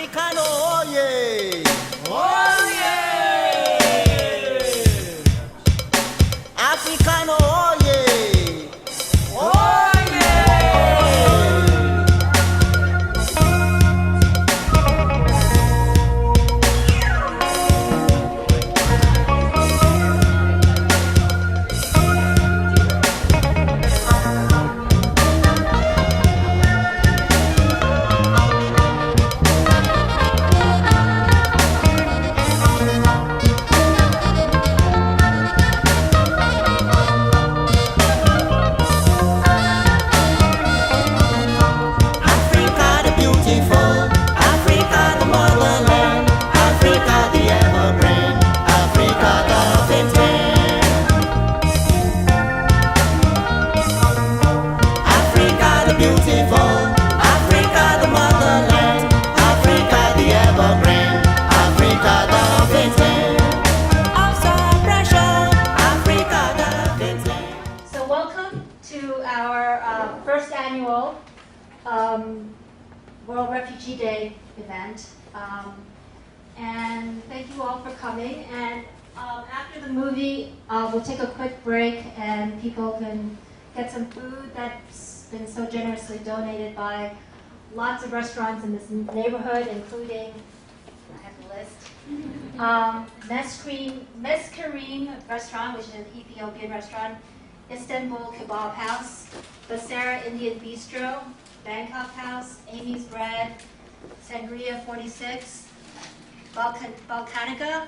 Africano, oye! Oye! Africano, oye! Oye! First annual World Refugee Day event. And thank you all for coming. And after the movie, we'll take a quick break and people can get some food that's been so generously donated by lots of restaurants in this neighborhood, including, I have the list, Mescarim restaurant, which is an Ethiopian restaurant, Istanbul Kebab House, Basara Indian Bistro, Bangkok House, Amy's Bread, Sangria 46, Balkanica,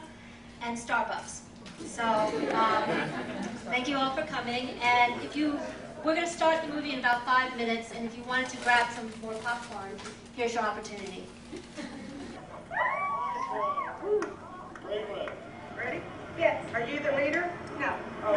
and Starbucks. So thank you all for coming. And we're going to start the movie in about 5 minutes. And if you wanted to grab some more popcorn, here's your opportunity. Ready? Yes. Are you the leader? No. Oh,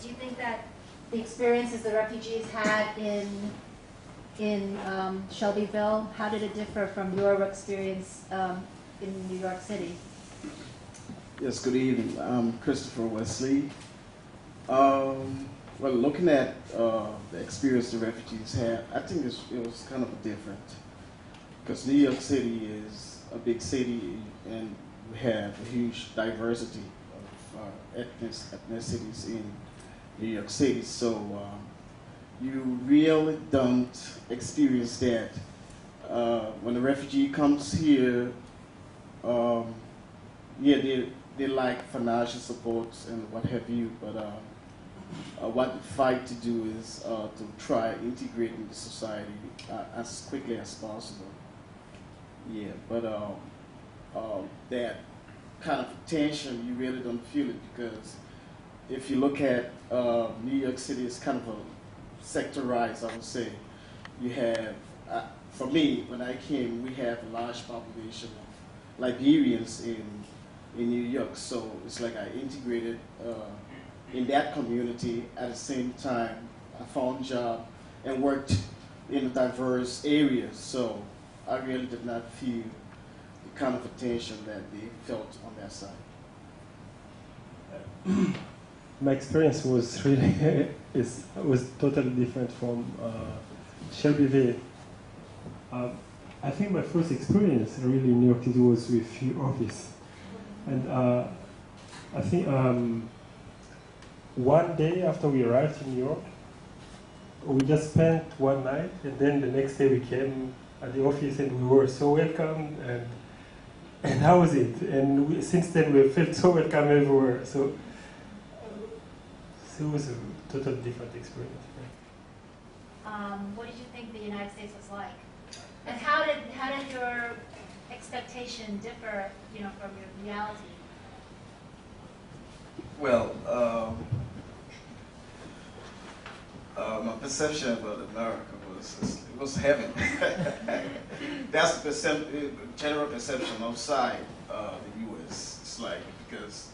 Do you think that the experiences the refugees had in Shelbyville, how did it differ from your experience in New York City? Yes, good evening. I'm Christopher Wesley. Well, looking at the experience the refugees had, I think it was kind of different. Because New York City is a big city and we have a huge diversity of ethnicities in New York City. So you really don't experience that. When a refugee comes here, yeah, they like financial support and what have you, but what we fight to do is to try integrate into society as quickly as possible. Yeah, but that kind of tension, you really don't feel it, because if you look at New York City, it's kind of a sectorized, I would say. You have, for me, when I came, we have a large population of Liberians in New York. So it's like I integrated in that community. At the same time, I found a job and worked in diverse areas. So I really did not feel the kind of attention that they felt on that side. My experience was really was totally different from Shelbyville. I think my first experience really in New York City was with your office, and I think one day after we arrived in New York, we just spent one night, and then the next day we came at the office and we were so welcomed, and how was it? And since then we felt so welcome everywhere. So it was a totally different experience. What did you think the United States was like? And how did your expectation differ, from your reality? Well, my perception about America was heaven. That's the general perception outside the U.S. It's like, because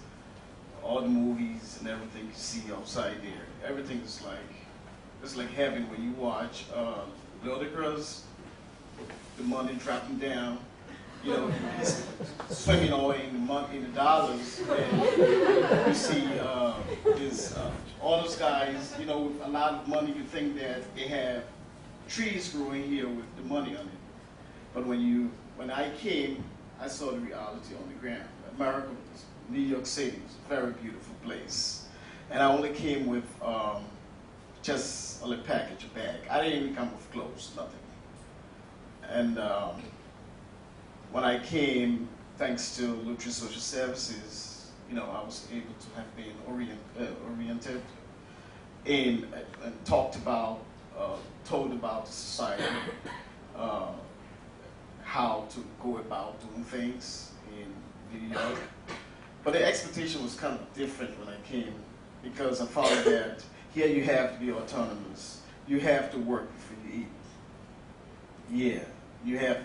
all the movies and everything you see outside there, everything is like, it's like heaven when you watch Ludacris, the money dropping down, he's swimming away in the dollars, and you see all those guys, with a lot of money. You think that they have trees growing here with the money on it, but when I came, I saw the reality on the ground. America, New York City, is a very beautiful place, and I only came with just a little package, a bag. I didn't even come with clothes, nothing. And when I came, thanks to Lutheran Social Services, I was able to have been oriented and told about the society, how to go about doing things in New York. But the expectation was kind of different when I came, because I found that here you have to be autonomous. You have to work before you eat. Yeah, you have,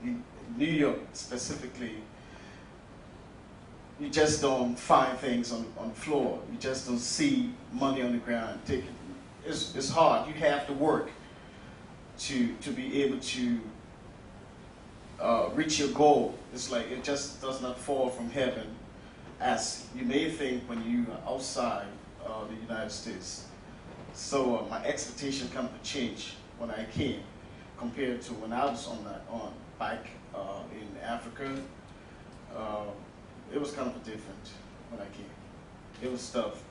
in New York specifically, you just don't find things on the floor. You just don't see money on the ground and take it. It's hard. You have to work to be able to reach your goal. It's like it just does not fall from heaven, as you may think when you are outside the United States. So my expectation kind of changed when I came, compared to when I was back in Africa. It was kind of different when I came. It was tough,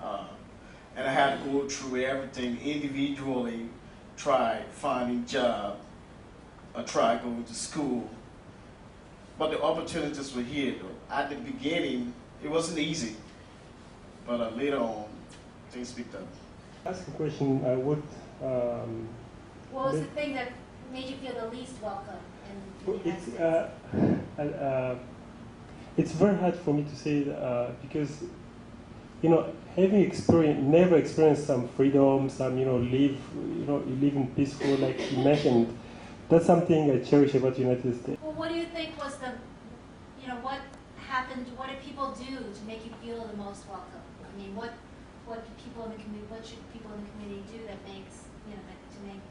and I had to go through everything individually. Try finding job, try going to school. But the opportunities were here, though. At the beginning, it wasn't easy, but later on, things picked up. Ask a question. What was the thing that made you feel the least welcome in the United States? It's very hard for me to say because, having never experienced some freedom, some, live in peaceful, like you mentioned. That's something I cherish about the United States. Well, what do you think was what happened? What did people do to make you feel the most welcome? I mean, what should people in the community do that makes, to make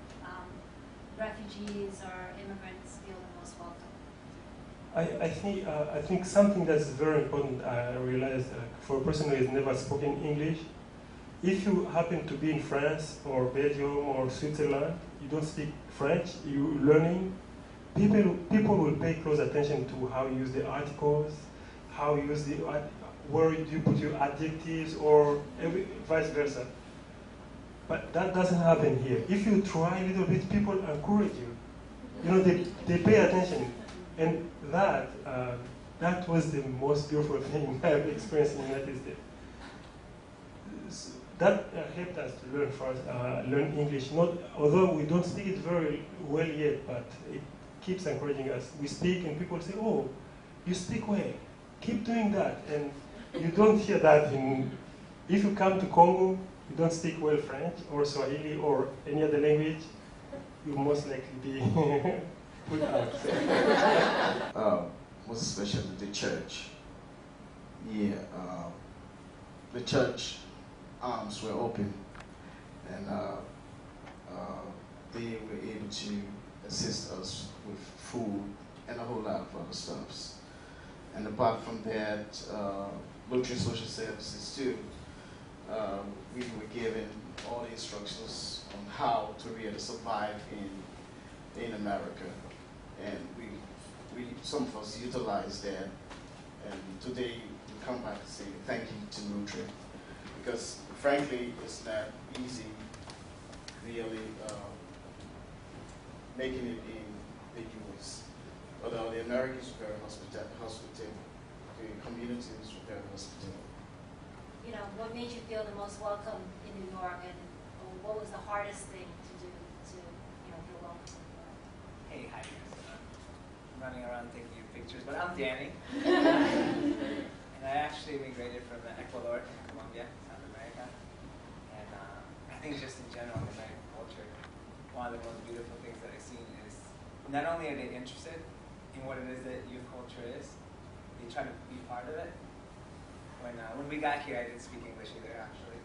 refugees or immigrants feel the most welcome? I think something that's very important. I realized for a person who has never spoken English, if you happen to be in France or Belgium or Switzerland, you don't speak French, you're learning, people will pay close attention to how you use the articles, how you use where you put your adjectives, or vice versa. But that doesn't happen here. If you try a little bit, people encourage you. They pay attention. And that was the most beautiful thing I've experienced in the United States. That helped us to learn English. Although we don't speak it very well yet, but it keeps encouraging us. We speak and people say, "Oh, you speak well. Keep doing that." And you don't hear that if you come to Congo, you don't speak well French or Swahili or any other language, you most likely be put out. most especially the church. Yeah, the church arms were open, and they were able to assist us with food and a whole lot of other stuffs. And apart from that, military social services too. We were given all the instructions on how to really survive in America, and we some of us utilized that. And today we come back and say thank you to military, because frankly it's not easy really making it in the U.S. Although the Americans were very hospitable, the communities were very hospitable. You know, what made you feel the most welcome in New York, and what was the hardest thing to do to, feel welcome in New York? Hey, hi guys. I'm running around taking your pictures, but I'm Danny. And I actually immigrated from Ecuador, Colombia, South America. And I think just in general, the American culture, one of the most beautiful things that I've seen is not only are they interested in what it is that your culture is, they try to be part of it. When we got here, I didn't speak English either, actually.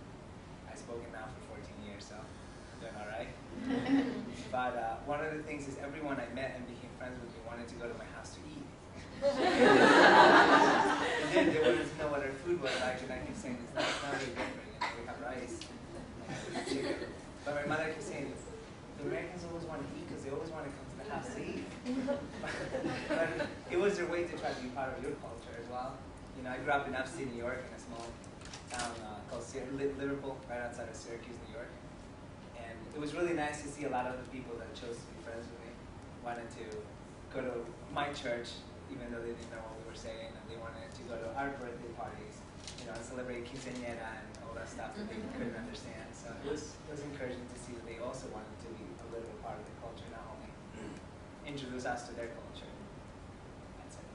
I spoke it now for 14 years, so I'm doing all right. But one of the things is everyone I met and became friends with me wanted to go to my house to eat. They wanted to know what our food was like, and I kept saying, it's not really different. We have rice, and chicken. But my mother kept saying, the Americans always want to eat because they always want to come to the house to eat. But it was their way to try to be part of your culture as well. You know, I grew up in upstate New York in a small town called Liverpool, right outside of Syracuse, New York. And it was really nice to see a lot of the people that chose to be friends with me wanted to go to my church, even though they didn't know what we were saying, and they wanted to go to our birthday parties, and celebrate quinceañera and all that stuff that they couldn't understand. So it was encouraging to see that they also wanted to be a little bit part of the culture, not only introduce us to their culture. That's it.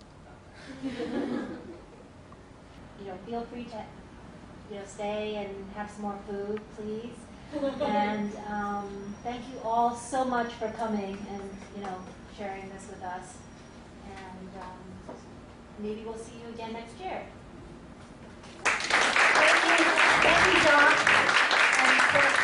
Feel free to, stay and have some more food, please. And thank you all so much for coming and, sharing this with us. And maybe we'll see you again next year. Thank you, John. And